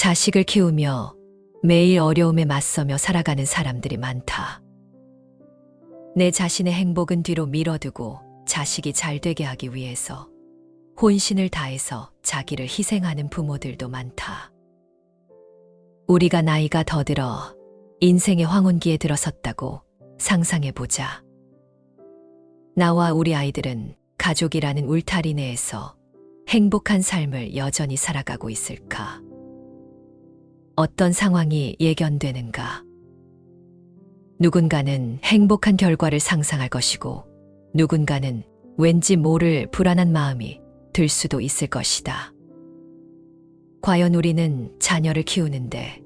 자식을 키우며 매일 어려움에 맞서며 살아가는 사람들이 많다. 내 자신의 행복은 뒤로 미뤄두고 자식이 잘 되게 하기 위해서 혼신을 다해서 자기를 희생하는 부모들도 많다. 우리가 나이가 더 들어 인생의 황혼기에 들어섰다고 상상해보자. 나와 우리 아이들은 가족이라는 울타리 내에서 행복한 삶을 여전히 살아가고 있을까? 어떤 상황이 예견되는가? 누군가는 행복한 결과를 상상할 것이고, 누군가는 왠지 모를 불안한 마음이 들 수도 있을 것이다. 과연 우리는 자녀를 키우는데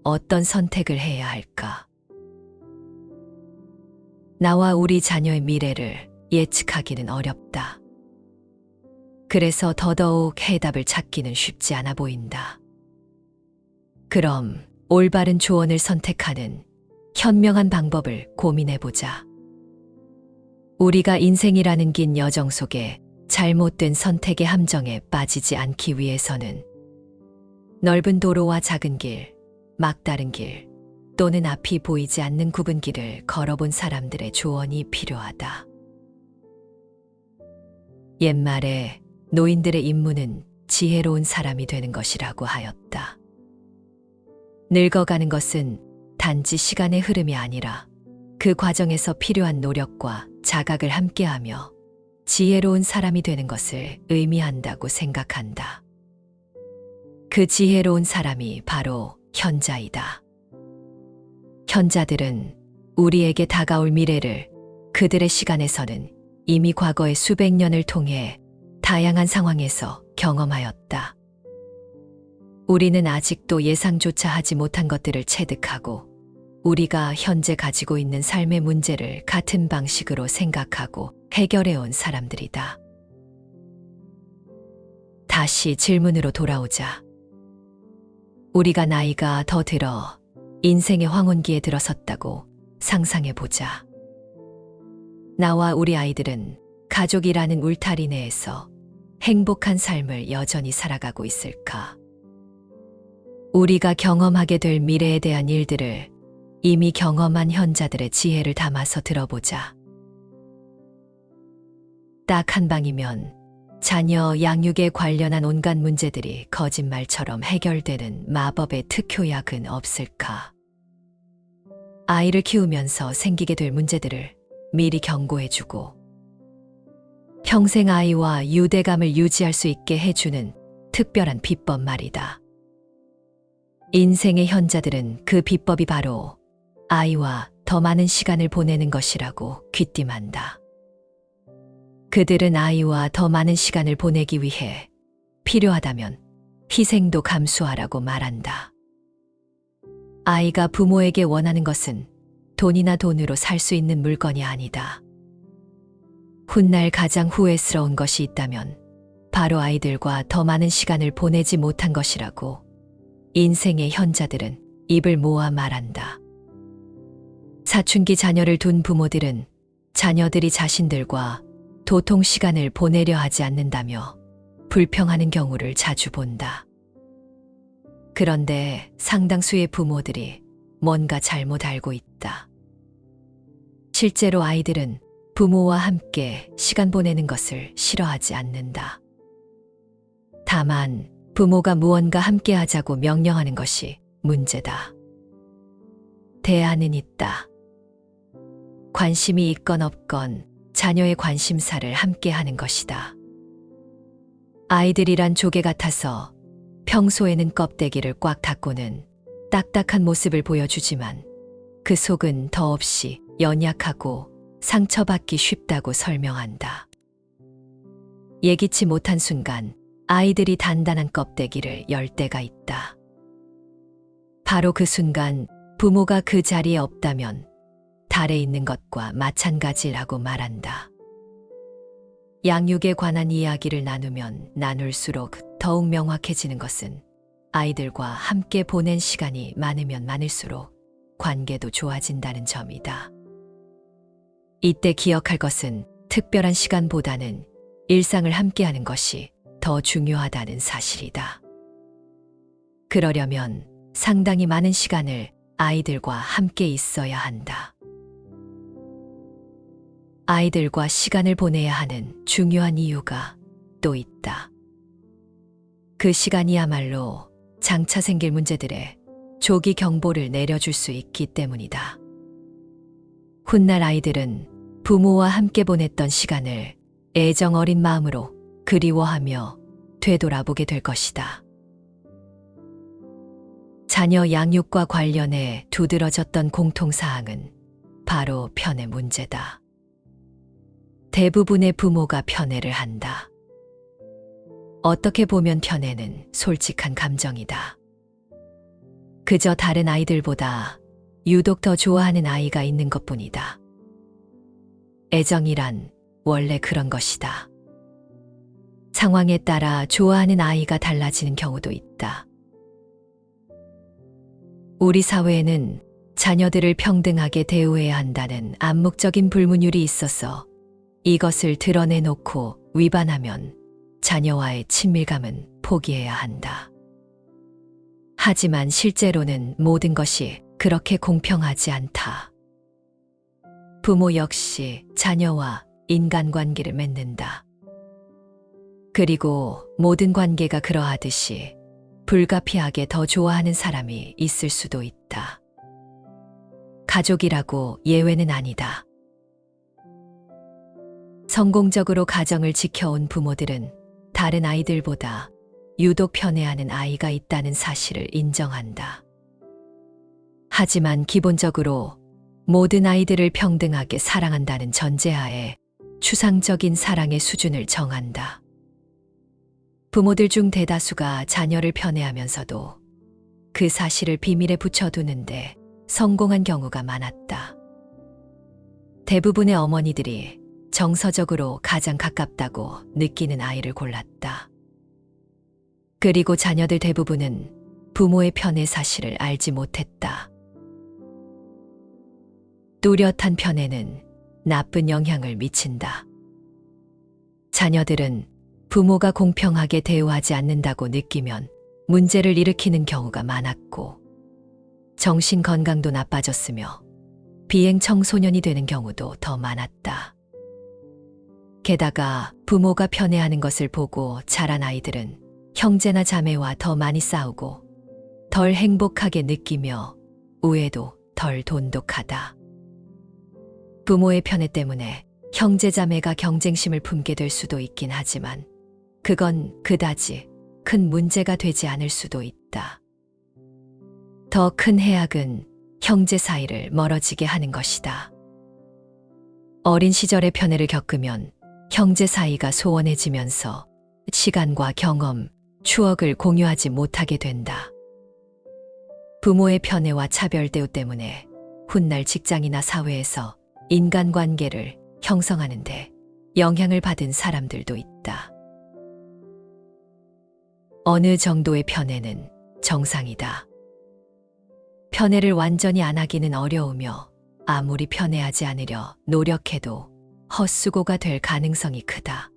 어떤 선택을 해야 할까? 나와 우리 자녀의 미래를 예측하기는 어렵다. 그래서 더더욱 해답을 찾기는 쉽지 않아 보인다. 그럼 올바른 조언을 선택하는 현명한 방법을 고민해보자. 우리가 인생이라는 긴 여정 속에 잘못된 선택의 함정에 빠지지 않기 위해서는 넓은 도로와 작은 길, 막다른 길, 또는 앞이 보이지 않는 굽은 길을 걸어본 사람들의 조언이 필요하다. 옛말에 노인들의 임무는 지혜로운 사람이 되는 것이라고 하였다. 늙어가는 것은 단지 시간의 흐름이 아니라 그 과정에서 필요한 노력과 자각을 함께하며 지혜로운 사람이 되는 것을 의미한다고 생각한다. 그 지혜로운 사람이 바로 현자이다. 현자들은 우리에게 다가올 미래를 그들의 시간에서는 이미 과거의 수백 년을 통해 다양한 상황에서 경험하였다. 우리는 아직도 예상조차 하지 못한 것들을 체득하고 우리가 현재 가지고 있는 삶의 문제를 같은 방식으로 생각하고 해결해온 사람들이다. 다시 질문으로 돌아오자. 우리가 나이가 더 들어 인생의 황혼기에 들어섰다고 상상해보자. 나와 우리 아이들은 가족이라는 울타리 내에서 행복한 삶을 여전히 살아가고 있을까? 우리가 경험하게 될 미래에 대한 일들을 이미 경험한 현자들의 지혜를 담아서 들어보자. 딱 한 방이면 자녀 양육에 관련한 온갖 문제들이 거짓말처럼 해결되는 마법의 특효약은 없을까? 아이를 키우면서 생기게 될 문제들을 미리 경고해주고 평생 아이와 유대감을 유지할 수 있게 해주는 특별한 비법 말이다. 인생의 현자들은 그 비법이 바로 아이와 더 많은 시간을 보내는 것이라고 귀띔한다. 그들은 아이와 더 많은 시간을 보내기 위해 필요하다면 희생도 감수하라고 말한다. 아이가 부모에게 원하는 것은 돈이나 돈으로 살 수 있는 물건이 아니다. 훗날 가장 후회스러운 것이 있다면 바로 아이들과 더 많은 시간을 보내지 못한 것이라고 인생의 현자들은 입을 모아 말한다. 사춘기 자녀를 둔 부모들은 자녀들이 자신들과 도통 시간을 보내려 하지 않는다며 불평하는 경우를 자주 본다. 그런데 상당수의 부모들이 뭔가 잘못 알고 있다. 실제로 아이들은 부모와 함께 시간 보내는 것을 싫어하지 않는다. 다만 부모가 무언가 함께 하자고 명령하는 것이 문제다. 대안은 있다. 관심이 있건 없건 자녀의 관심사를 함께 하는 것이다. 아이들이란 조개 같아서 평소에는 껍데기를 꽉 닫고는 딱딱한 모습을 보여주지만 그 속은 더없이 연약하고 상처받기 쉽다고 설명한다. 예기치 못한 순간 아이들이 단단한 껍데기를 열 때가 있다. 바로 그 순간 부모가 그 자리에 없다면 달에 있는 것과 마찬가지라고 말한다. 양육에 관한 이야기를 나누면 나눌수록 더욱 명확해지는 것은 아이들과 함께 보낸 시간이 많으면 많을수록 관계도 좋아진다는 점이다. 이때 기억할 것은 특별한 시간보다는 일상을 함께하는 것이 더 중요하다는 사실이다. 그러려면 상당히 많은 시간을 아이들과 함께 있어야 한다. 아이들과 시간을 보내야 하는 중요한 이유가 또 있다. 그 시간이야말로 장차 생길 문제들의 조기 경보를 내려줄 수 있기 때문이다. 훗날 아이들은 부모와 함께 보냈던 시간을 애정 어린 마음으로 그리워하며 되돌아보게 될 것이다. 자녀 양육과 관련해 두드러졌던 공통사항은 바로 편애 문제다. 대부분의 부모가 편애를 한다. 어떻게 보면 편애는 솔직한 감정이다. 그저 다른 아이들보다 유독 더 좋아하는 아이가 있는 것뿐이다. 애정이란 원래 그런 것이다. 상황에 따라 좋아하는 아이가 달라지는 경우도 있다. 우리 사회에는 자녀들을 평등하게 대우해야 한다는 암묵적인 불문율이 있어서 이것을 드러내놓고 위반하면 자녀와의 친밀감은 포기해야 한다. 하지만 실제로는 모든 것이 그렇게 공평하지 않다. 부모 역시 자녀와 인간관계를 맺는다. 그리고 모든 관계가 그러하듯이 불가피하게 더 좋아하는 사람이 있을 수도 있다. 가족이라고 예외는 아니다. 성공적으로 가정을 지켜온 부모들은 다른 아이들보다 유독 편애하는 아이가 있다는 사실을 인정한다. 하지만 기본적으로 모든 아이들을 평등하게 사랑한다는 전제하에 추상적인 사랑의 수준을 정한다. 부모들 중 대다수가 자녀를 편애하면서도 그 사실을 비밀에 붙여두는데 성공한 경우가 많았다. 대부분의 어머니들이 정서적으로 가장 가깝다고 느끼는 아이를 골랐다. 그리고 자녀들 대부분은 부모의 편애 사실을 알지 못했다. 뚜렷한 편애는 나쁜 영향을 미친다. 자녀들은 부모가 공평하게 대우하지 않는다고 느끼면 문제를 일으키는 경우가 많았고, 정신 건강도 나빠졌으며 비행 청소년이 되는 경우도 더 많았다. 게다가 부모가 편애하는 것을 보고 자란 아이들은 형제나 자매와 더 많이 싸우고 덜 행복하게 느끼며 우애도 덜 돈독하다. 부모의 편애 때문에 형제 자매가 경쟁심을 품게 될 수도 있긴 하지만 그건 그다지 큰 문제가 되지 않을 수도 있다. 더 큰 해악은 형제 사이를 멀어지게 하는 것이다. 어린 시절의 편애를 겪으면 형제 사이가 소원해지면서 시간과 경험, 추억을 공유하지 못하게 된다. 부모의 편애와 차별 대우 때문에 훗날 직장이나 사회에서 인간관계를 형성하는데 영향을 받은 사람들도 있다. 어느 정도의 편애는 정상이다. 편애를 완전히 안 하기는 어려우며 아무리 편애하지 않으려 노력해도 헛수고가 될 가능성이 크다.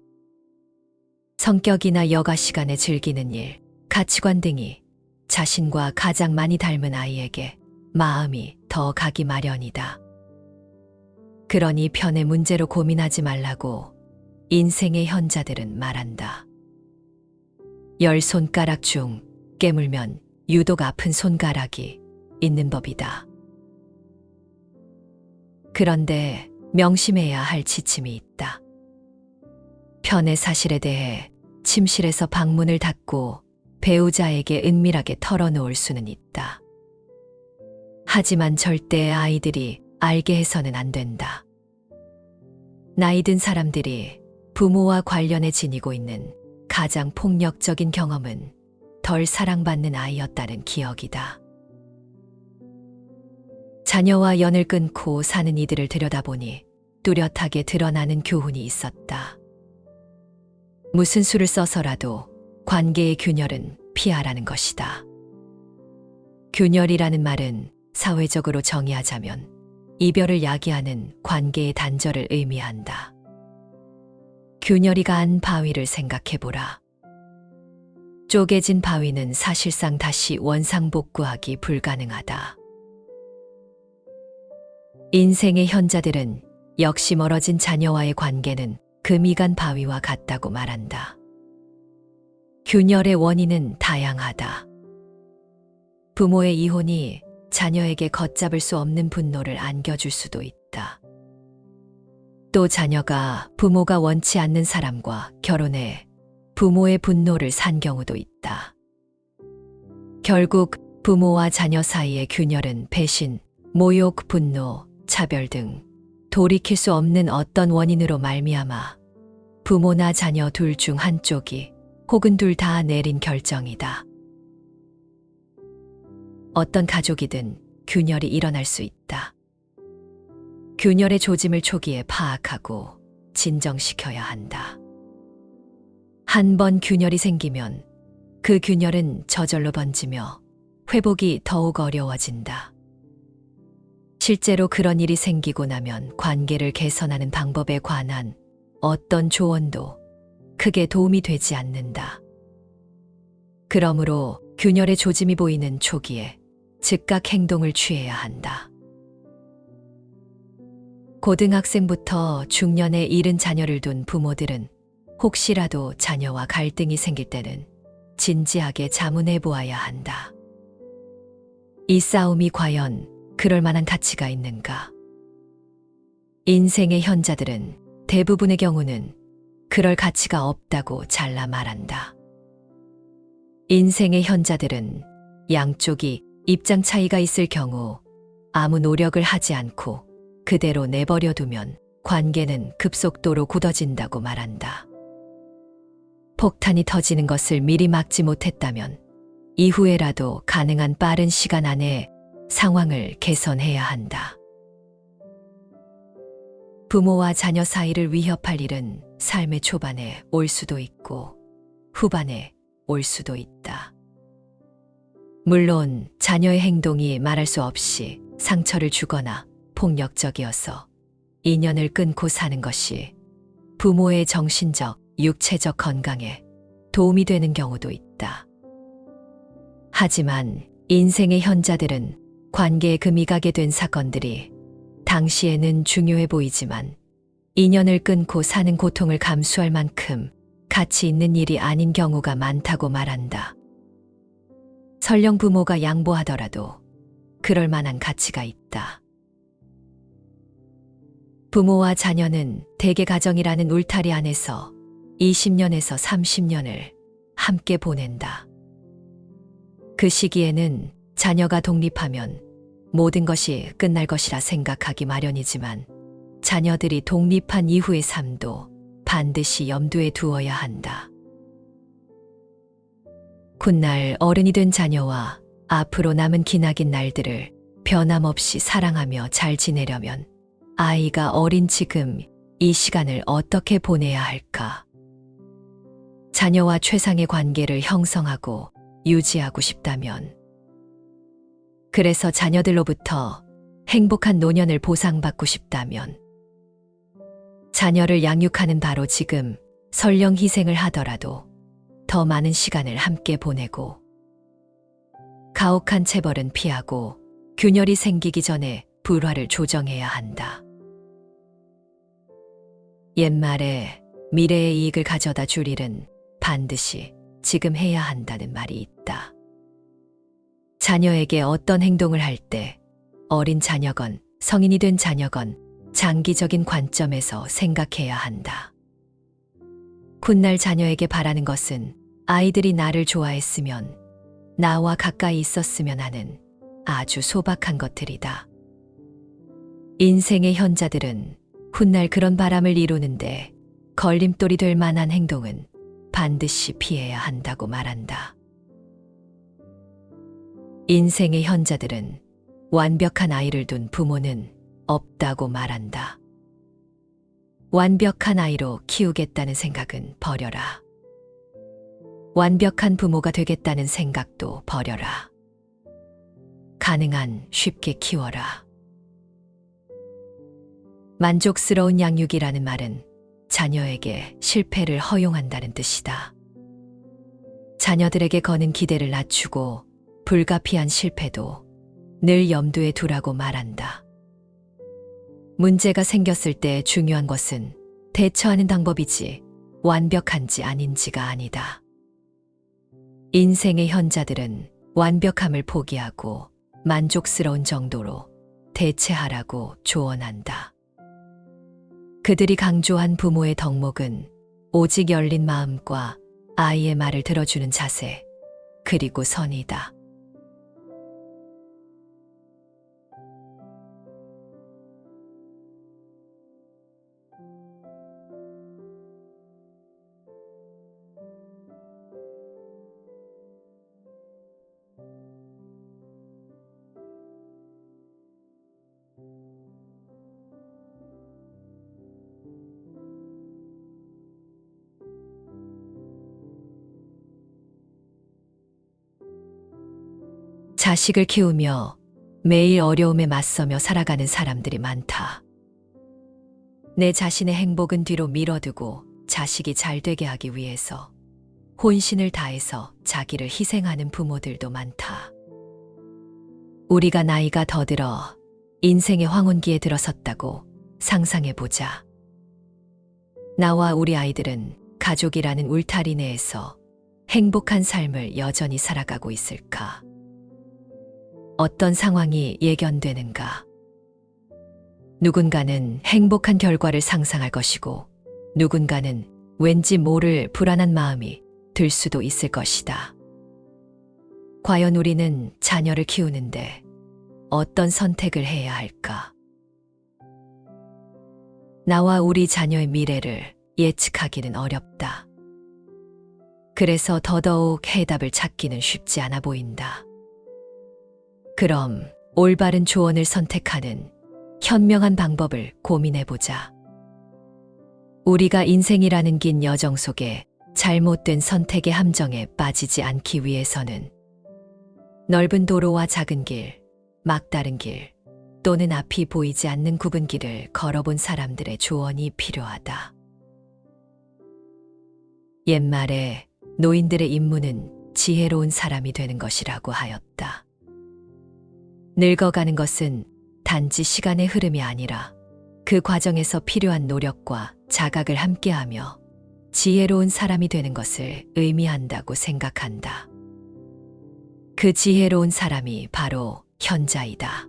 성격이나 여가 시간에 즐기는 일, 가치관 등이 자신과 가장 많이 닮은 아이에게 마음이 더 가기 마련이다. 그러니 편애 문제로 고민하지 말라고 인생의 현자들은 말한다. 10손가락 중 깨물면 유독 아픈 손가락이 있는 법이다. 그런데 명심해야 할 지침이 있다. 편애 사실에 대해 침실에서 방문을 닫고 배우자에게 은밀하게 털어놓을 수는 있다. 하지만 절대 아이들이 알게 해서는 안 된다. 나이 든 사람들이 부모와 관련해 지니고 있는 가장 폭력적인 경험은 덜 사랑받는 아이였다는 기억이다. 자녀와 연을 끊고 사는 이들을 들여다보니 뚜렷하게 드러나는 교훈이 있었다. 무슨 수를 써서라도 관계의 균열은 피하라는 것이다. 균열이라는 말은 사회적으로 정의하자면 이별을 야기하는 관계의 단절을 의미한다. 균열이 가한 바위를 생각해보라. 쪼개진 바위는 사실상 다시 원상복구하기 불가능하다. 인생의 현자들은 역시 멀어진 자녀와의 관계는 그 미간 바위와 같다고 말한다. 균열의 원인은 다양하다. 부모의 이혼이 자녀에게 걷잡을 수 없는 분노를 안겨줄 수도 있다. 또 자녀가 부모가 원치 않는 사람과 결혼해 부모의 분노를 산 경우도 있다. 결국 부모와 자녀 사이의 균열은 배신, 모욕, 분노, 차별 등 돌이킬 수 없는 어떤 원인으로 말미암아 부모나 자녀 둘 중 한쪽이 혹은 둘 다 내린 결정이다. 어떤 가족이든 균열이 일어날 수 있다. 균열의 조짐을 초기에 파악하고 진정시켜야 한다. 한 번 균열이 생기면 그 균열은 저절로 번지며 회복이 더욱 어려워진다. 실제로 그런 일이 생기고 나면 관계를 개선하는 방법에 관한 어떤 조언도 크게 도움이 되지 않는다. 그러므로 균열의 조짐이 보이는 초기에 즉각 행동을 취해야 한다. 고등학생부터 중년에 이른 자녀를 둔 부모들은 혹시라도 자녀와 갈등이 생길 때는 진지하게 자문해 보아야 한다. 이 싸움이 과연 그럴 만한 가치가 있는가? 인생의 현자들은 대부분의 경우는 그럴 가치가 없다고 잘라 말한다. 인생의 현자들은 양쪽이 입장 차이가 있을 경우 아무 노력을 하지 않고 그대로 내버려 두면 관계는 급속도로 굳어진다고 말한다. 폭탄이 터지는 것을 미리 막지 못했다면 이후에라도 가능한 빠른 시간 안에 상황을 개선해야 한다. 부모와 자녀 사이를 위협할 일은 삶의 초반에 올 수도 있고 후반에 올 수도 있다. 물론 자녀의 행동이 말할 수 없이 상처를 주거나 폭력적이어서 인연을 끊고 사는 것이 부모의 정신적, 육체적 건강에 도움이 되는 경우도 있다. 하지만 인생의 현자들은 관계에 금이 가게 된 사건들이 당시에는 중요해 보이지만 인연을 끊고 사는 고통을 감수할 만큼 가치 있는 일이 아닌 경우가 많다고 말한다. 설령 부모가 양보하더라도 그럴 만한 가치가 있다. 부모와 자녀는 대개 가정이라는 울타리 안에서 20년에서 30년을 함께 보낸다. 그 시기에는 자녀가 독립하면 모든 것이 끝날 것이라 생각하기 마련이지만 자녀들이 독립한 이후의 삶도 반드시 염두에 두어야 한다. 훗날 어른이 된 자녀와 앞으로 남은 기나긴 날들을 변함없이 사랑하며 잘 지내려면 아이가 어린 지금 이 시간을 어떻게 보내야 할까? 자녀와 최상의 관계를 형성하고 유지하고 싶다면, 그래서 자녀들로부터 행복한 노년을 보상받고 싶다면, 자녀를 양육하는 바로 지금 설령 희생을 하더라도 더 많은 시간을 함께 보내고 가혹한 체벌은 피하고 균열이 생기기 전에 불화를 조정해야 한다. 옛말에 미래의 이익을 가져다 줄 일은 반드시 지금 해야 한다는 말이 있다. 자녀에게 어떤 행동을 할 때 어린 자녀건 성인이 된 자녀건 장기적인 관점에서 생각해야 한다. 훗날 자녀에게 바라는 것은 아이들이 나를 좋아했으면, 나와 가까이 있었으면 하는 아주 소박한 것들이다. 인생의 현자들은 훗날 그런 바람을 이루는데 걸림돌이 될 만한 행동은 반드시 피해야 한다고 말한다. 인생의 현자들은 완벽한 아이를 둔 부모는 없다고 말한다. 완벽한 아이로 키우겠다는 생각은 버려라. 완벽한 부모가 되겠다는 생각도 버려라. 가능한 쉽게 키워라. 만족스러운 양육이라는 말은 자녀에게 실패를 허용한다는 뜻이다. 자녀들에게 거는 기대를 낮추고 불가피한 실패도 늘 염두에 두라고 말한다. 문제가 생겼을 때 중요한 것은 대처하는 방법이지 완벽한지 아닌지가 아니다. 인생의 현자들은 완벽함을 포기하고 만족스러운 정도로 대체하라고 조언한다. 그들이 강조한 부모의 덕목은 오직 열린 마음과 아이의 말을 들어주는 자세, 그리고 선이다. 자식을 키우며 매일 어려움에 맞서며 살아가는 사람들이 많다. 내 자신의 행복은 뒤로 미뤄두고 자식이 잘 되게 하기 위해서 혼신을 다해서 자기를 희생하는 부모들도 많다. 우리가 나이가 더 들어 인생의 황혼기에 들어섰다고 상상해보자. 나와 우리 아이들은 가족이라는 울타리 내에서 행복한 삶을 여전히 살아가고 있을까? 어떤 상황이 예견되는가? 누군가는 행복한 결과를 상상할 것이고, 누군가는 왠지 모를 불안한 마음이 들 수도 있을 것이다. 과연 우리는 자녀를 키우는데 어떤 선택을 해야 할까? 나와 우리 자녀의 미래를 예측하기는 어렵다. 그래서 더더욱 해답을 찾기는 쉽지 않아 보인다. 그럼 올바른 조언을 선택하는 현명한 방법을 고민해보자. 우리가 인생이라는 긴 여정 속에 잘못된 선택의 함정에 빠지지 않기 위해서는 넓은 도로와 작은 길, 막다른 길, 또는 앞이 보이지 않는 굽은 길을 걸어본 사람들의 조언이 필요하다. 옛말에 노인들의 임무는 지혜로운 사람이 되는 것이라고 하였다. 늙어가는 것은 단지 시간의 흐름이 아니라 그 과정에서 필요한 노력과 자각을 함께하며 지혜로운 사람이 되는 것을 의미한다고 생각한다. 그 지혜로운 사람이 바로 현자이다.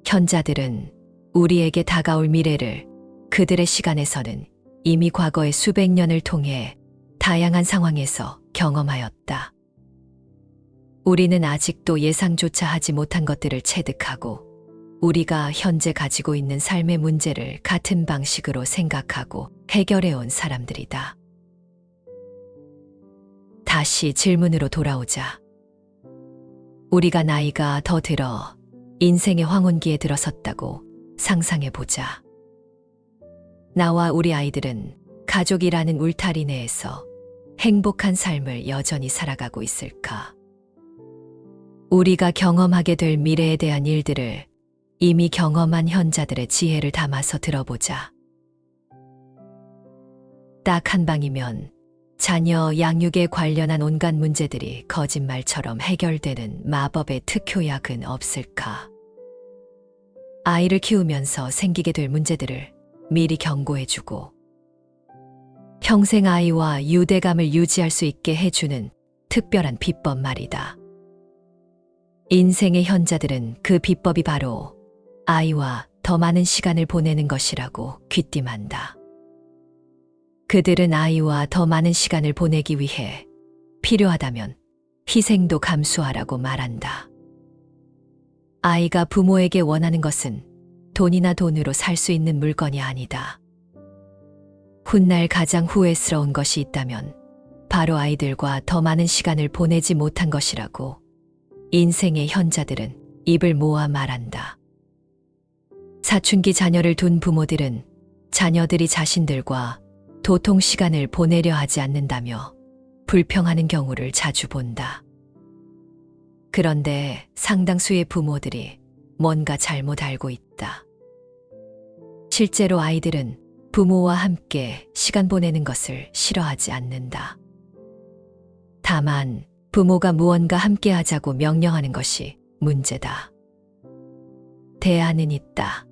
현자들은 우리에게 다가올 미래를 그들의 시간에서는 이미 과거의 수백 년을 통해 다양한 상황에서 경험하였다. 우리는 아직도 예상조차 하지 못한 것들을 체득하고 우리가 현재 가지고 있는 삶의 문제를 같은 방식으로 생각하고 해결해온 사람들이다. 다시 질문으로 돌아오자. 우리가 나이가 더 들어 인생의 황혼기에 들어섰다고 상상해보자. 나와 우리 아이들은 가족이라는 울타리 내에서 행복한 삶을 여전히 살아가고 있을까? 우리가 경험하게 될 미래에 대한 일들을 이미 경험한 현자들의 지혜를 담아서 들어보자. 딱 한 방이면 자녀 양육에 관련한 온갖 문제들이 거짓말처럼 해결되는 마법의 특효약은 없을까? 아이를 키우면서 생기게 될 문제들을 미리 경고해주고 평생 아이와 유대감을 유지할 수 있게 해주는 특별한 비법 말이다. 인생의 현자들은 그 비법이 바로 아이와 더 많은 시간을 보내는 것이라고 귀띔한다. 그들은 아이와 더 많은 시간을 보내기 위해 필요하다면 희생도 감수하라고 말한다. 아이가 부모에게 원하는 것은 돈이나 돈으로 살 수 있는 물건이 아니다. 훗날 가장 후회스러운 것이 있다면 바로 아이들과 더 많은 시간을 보내지 못한 것이라고 인생의 현자들은 입을 모아 말한다. 사춘기 자녀를 둔 부모들은 자녀들이 자신들과 도통 시간을 보내려 하지 않는다며 불평하는 경우를 자주 본다. 그런데 상당수의 부모들이 뭔가 잘못 알고 있다. 실제로 아이들은 부모와 함께 시간 보내는 것을 싫어하지 않는다. 다만 부모가 무언가 함께 하자고 명령하는 것이 문제다. 대안은 있다.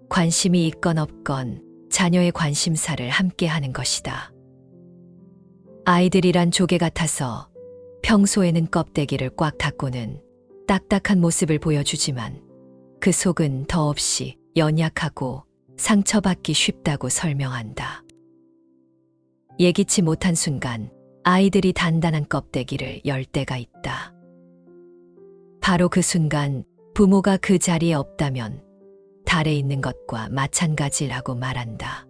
관심이 있건 없건 자녀의 관심사를 함께 하는 것이다. 아이들이란 조개 같아서 평소에는 껍데기를 꽉 닫고는 딱딱한 모습을 보여주지만 그 속은 더없이 연약하고 상처받기 쉽다고 설명한다. 예기치 못한 순간 아이들이 단단한 껍데기를 열 때가 있다. 바로 그 순간 부모가 그 자리에 없다면 달에 있는 것과 마찬가지라고 말한다.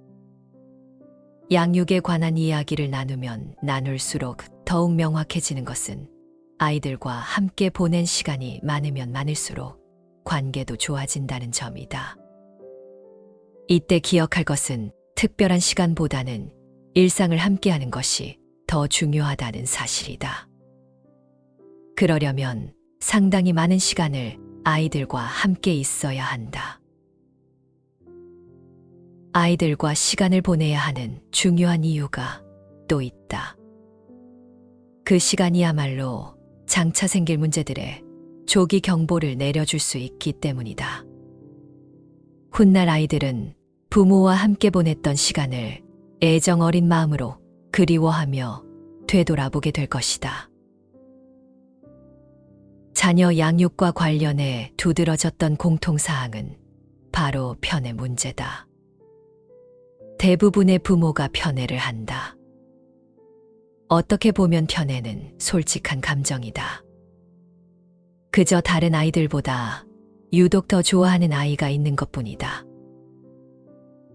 양육에 관한 이야기를 나누면 나눌수록 더욱 명확해지는 것은 아이들과 함께 보낸 시간이 많으면 많을수록 관계도 좋아진다는 점이다. 이때 기억할 것은 특별한 시간보다는 일상을 함께하는 것이 더 중요하다는 사실이다. 그러려면 상당히 많은 시간을 아이들과 함께 있어야 한다. 아이들과 시간을 보내야 하는 중요한 이유가 또 있다. 그 시간이야말로 장차 생길 문제들의 조기 경보를 내려줄 수 있기 때문이다. 훗날 아이들은 부모와 함께 보냈던 시간을 애정 어린 마음으로 그리워하며 되돌아보게 될 것이다. 자녀 양육과 관련해 두드러졌던 공통사항은 바로 편애 문제다. 대부분의 부모가 편애를 한다. 어떻게 보면 편애는 솔직한 감정이다. 그저 다른 아이들보다 유독 더 좋아하는 아이가 있는 것뿐이다.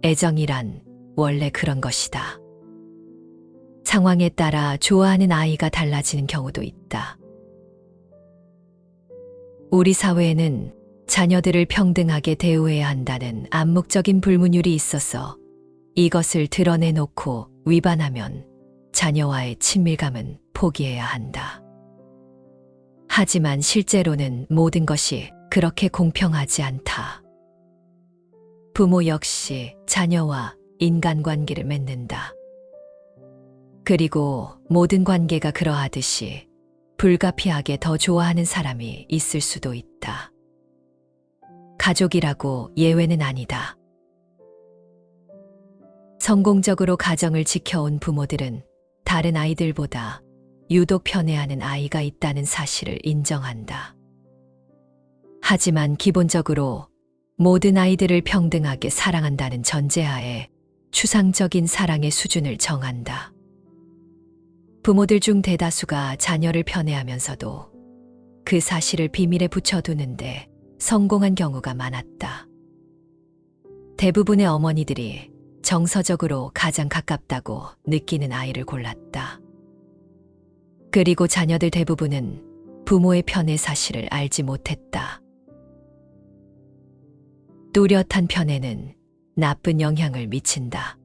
애정이란 원래 그런 것이다. 상황에 따라 좋아하는 아이가 달라지는 경우도 있다. 우리 사회에는 자녀들을 평등하게 대우해야 한다는 암묵적인 불문율이 있어서 이것을 드러내놓고 위반하면 자녀와의 친밀감은 포기해야 한다. 하지만 실제로는 모든 것이 그렇게 공평하지 않다. 부모 역시 자녀와 인간관계를 맺는다. 그리고 모든 관계가 그러하듯이 불가피하게 더 좋아하는 사람이 있을 수도 있다. 가족이라고 예외는 아니다. 성공적으로 가정을 지켜온 부모들은 다른 아이들보다 유독 편애하는 아이가 있다는 사실을 인정한다. 하지만 기본적으로 모든 아이들을 평등하게 사랑한다는 전제하에 추상적인 사랑의 수준을 정한다. 부모들 중 대다수가 자녀를 편애하면서도 그 사실을 비밀에 붙여두는데 성공한 경우가 많았다. 대부분의 어머니들이 정서적으로 가장 가깝다고 느끼는 아이를 골랐다. 그리고 자녀들 대부분은 부모의 편애 사실을 알지 못했다. 뚜렷한 편애는 나쁜 영향을 미친다.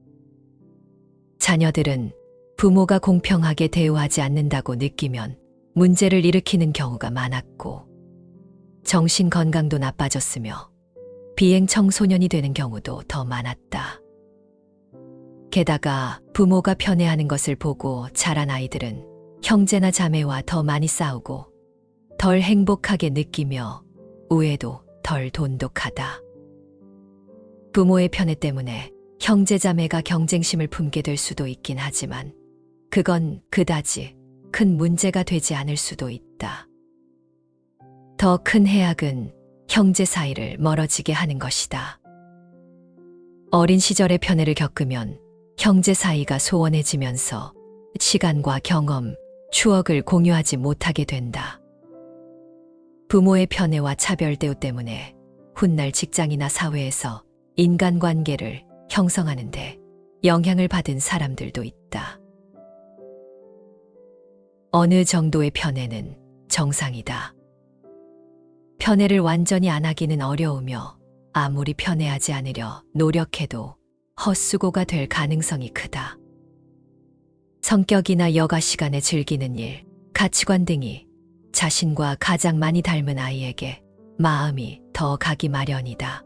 자녀들은 부모가 공평하게 대우하지 않는다고 느끼면 문제를 일으키는 경우가 많았고, 정신 건강도 나빠졌으며 비행 청소년이 되는 경우도 더 많았다. 게다가 부모가 편애하는 것을 보고 자란 아이들은 형제나 자매와 더 많이 싸우고 덜 행복하게 느끼며 우애도 덜 돈독하다. 부모의 편애 때문에 형제 자매가 경쟁심을 품게 될 수도 있긴 하지만 그건 그다지 큰 문제가 되지 않을 수도 있다. 더 큰 해악은 형제 사이를 멀어지게 하는 것이다. 어린 시절의 편애를 겪으면 형제 사이가 소원해지면서 시간과 경험, 추억을 공유하지 못하게 된다. 부모의 편애와 차별 대우 때문에 훗날 직장이나 사회에서 인간관계를 형성하는데 영향을 받은 사람들도 있다. 어느 정도의 편애는 정상이다. 편애를 완전히 안 하기는 어려우며 아무리 편애하지 않으려 노력해도 헛수고가 될 가능성이 크다. 성격이나 여가 시간에 즐기는 일, 가치관 등이 자신과 가장 많이 닮은 아이에게 마음이 더 가기 마련이다.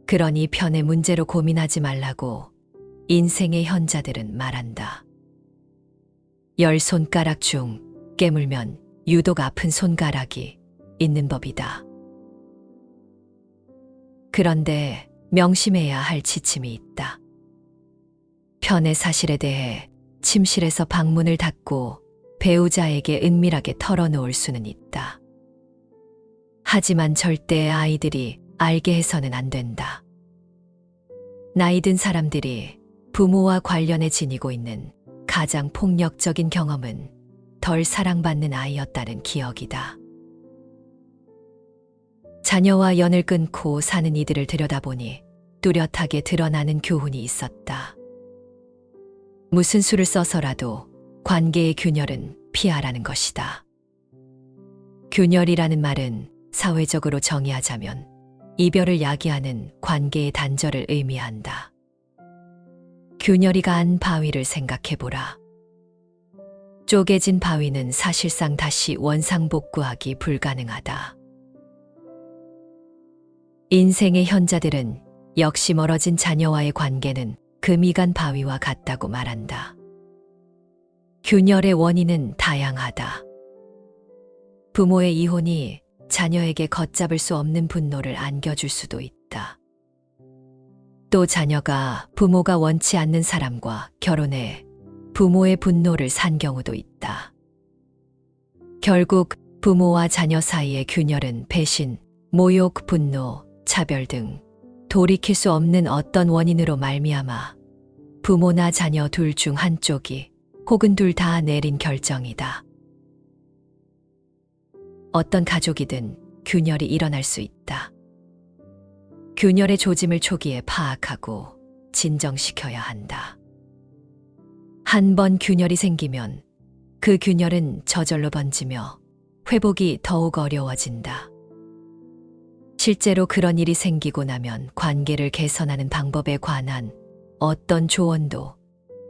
그러니 편애 문제로 고민하지 말라고 인생의 현자들은 말한다. 10손가락 중 깨물면 유독 아픈 손가락이 있는 법이다. 그런데 명심해야 할 지침이 있다. 편의 사실에 대해 침실에서 방문을 닫고 배우자에게 은밀하게 털어놓을 수는 있다. 하지만 절대 아이들이 알게 해서는 안 된다. 나이 든 사람들이 부모와 관련해 지니고 있는 가장 폭력적인 경험은 덜 사랑받는 아이였다는 기억이다. 자녀와 연을 끊고 사는 이들을 들여다보니 뚜렷하게 드러나는 교훈이 있었다. 무슨 수를 써서라도 관계의 균열은 피하라는 것이다. 균열이라는 말은 사회적으로 정의하자면 이별을 야기하는 관계의 단절을 의미한다. 균열이 간 바위를 생각해보라. 쪼개진 바위는 사실상 다시 원상복구하기 불가능하다. 인생의 현자들은 역시 멀어진 자녀와의 관계는 금이 간 바위와 같다고 말한다. 균열의 원인은 다양하다. 부모의 이혼이 자녀에게 걷잡을 수 없는 분노를 안겨줄 수도 있다. 또 자녀가 부모가 원치 않는 사람과 결혼해 부모의 분노를 산 경우도 있다. 결국 부모와 자녀 사이의 균열은 배신, 모욕, 분노, 차별 등 돌이킬 수 없는 어떤 원인으로 말미암아 부모나 자녀 둘 중 한쪽이 혹은 둘 다 내린 결정이다. 어떤 가족이든 균열이 일어날 수 있다. 균열의 조짐을 초기에 파악하고 진정시켜야 한다. 한 번 균열이 생기면 그 균열은 저절로 번지며 회복이 더욱 어려워진다. 실제로 그런 일이 생기고 나면 관계를 개선하는 방법에 관한 어떤 조언도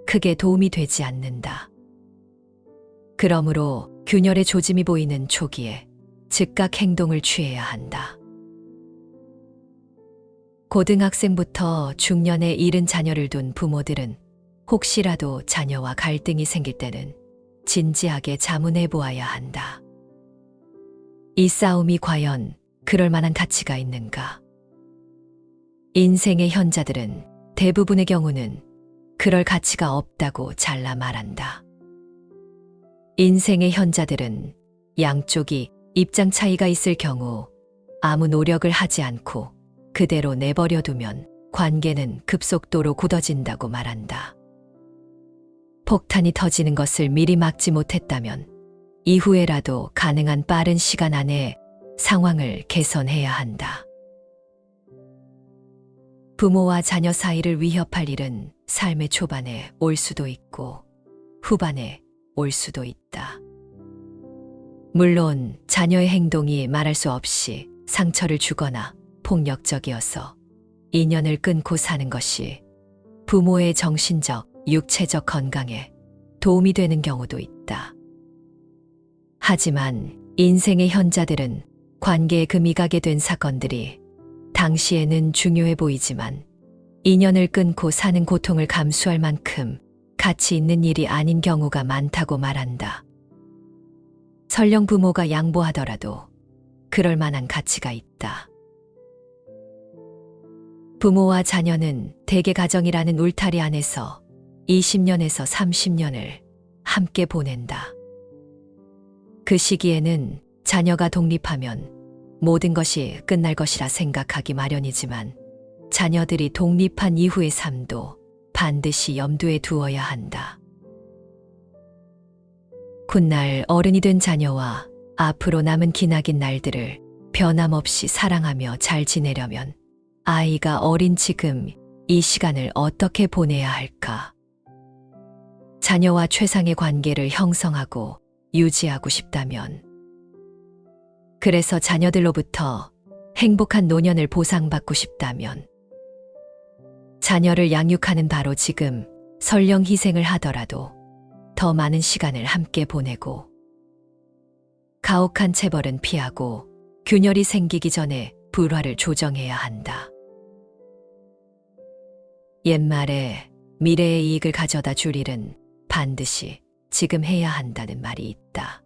크게 도움이 되지 않는다. 그러므로 균열의 조짐이 보이는 초기에 즉각 행동을 취해야 한다. 고등학생부터 중년에 이른 자녀를 둔 부모들은 혹시라도 자녀와 갈등이 생길 때는 진지하게 자문해 보아야 한다. 이 싸움이 과연 그럴 만한 가치가 있는가? 인생의 현자들은 대부분의 경우는 그럴 가치가 없다고 잘라 말한다. 인생의 현자들은 양쪽이 입장 차이가 있을 경우 아무 노력을 하지 않고 그대로 내버려 두면 관계는 급속도로 굳어진다고 말한다. 폭탄이 터지는 것을 미리 막지 못했다면 이후에라도 가능한 빠른 시간 안에 상황을 개선해야 한다. 부모와 자녀 사이를 위협할 일은 삶의 초반에 올 수도 있고 후반에 올 수도 있다. 물론 자녀의 행동이 말할 수 없이 상처를 주거나 폭력적이어서 인연을 끊고 사는 것이 부모의 정신적, 육체적 건강에 도움이 되는 경우도 있다. 하지만 인생의 현자들은 관계에 금이 가게 된 사건들이 당시에는 중요해 보이지만 인연을 끊고 사는 고통을 감수할 만큼 가치 있는 일이 아닌 경우가 많다고 말한다. 설령 부모가 양보하더라도 그럴 만한 가치가 있다. 부모와 자녀는 대개 가정이라는 울타리 안에서 20년에서 30년을 함께 보낸다. 그 시기에는 자녀가 독립하면 모든 것이 끝날 것이라 생각하기 마련이지만 자녀들이 독립한 이후의 삶도 반드시 염두에 두어야 한다. 훗날 어른이 된 자녀와 앞으로 남은 기나긴 날들을 변함없이 사랑하며 잘 지내려면 아이가 어린 지금 이 시간을 어떻게 보내야 할까? 자녀와 최상의 관계를 형성하고 유지하고 싶다면, 그래서 자녀들로부터 행복한 노년을 보상받고 싶다면, 자녀를 양육하는 바로 지금 설령 희생을 하더라도 더 많은 시간을 함께 보내고 가혹한 체벌은 피하고 균열이 생기기 전에 불화를 조정해야 한다. 옛말에 미래의 이익을 가져다 줄 일은 반드시 지금 해야 한다는 말이 있다.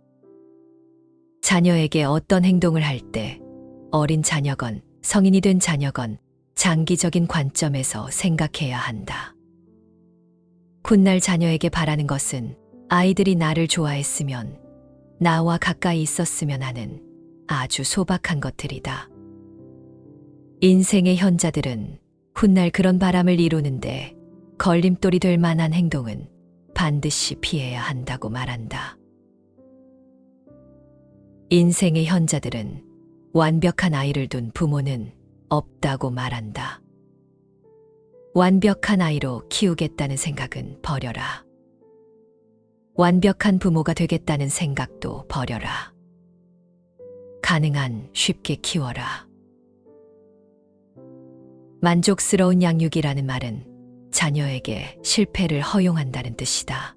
자녀에게 어떤 행동을 할 때 어린 자녀건 성인이 된 자녀건 장기적인 관점에서 생각해야 한다. 훗날 자녀에게 바라는 것은 아이들이 나를 좋아했으면, 나와 가까이 있었으면 하는 아주 소박한 것들이다. 인생의 현자들은 훗날 그런 바람을 이루는데 걸림돌이 될 만한 행동은 반드시 피해야 한다고 말한다. 인생의 현자들은 완벽한 아이를 둔 부모는 없다고 말한다. 완벽한 아이로 키우겠다는 생각은 버려라. 완벽한 부모가 되겠다는 생각도 버려라. 가능한 쉽게 키워라. 만족스러운 양육이라는 말은 자녀에게 실패를 허용한다는 뜻이다.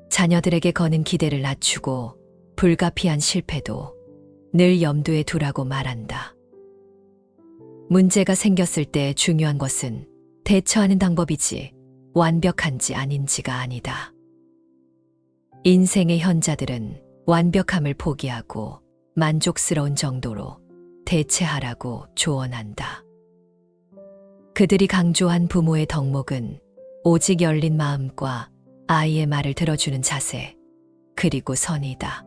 자녀들에게 거는 기대를 낮추고 불가피한 실패도 늘 염두에 두라고 말한다. 문제가 생겼을 때 중요한 것은 대처하는 방법이지 완벽한지 아닌지가 아니다. 인생의 현자들은 완벽함을 포기하고 만족스러운 정도로 대체하라고 조언한다. 그들이 강조한 부모의 덕목은 오직 열린 마음과 아이의 말을 들어주는 자세, 그리고 선이다.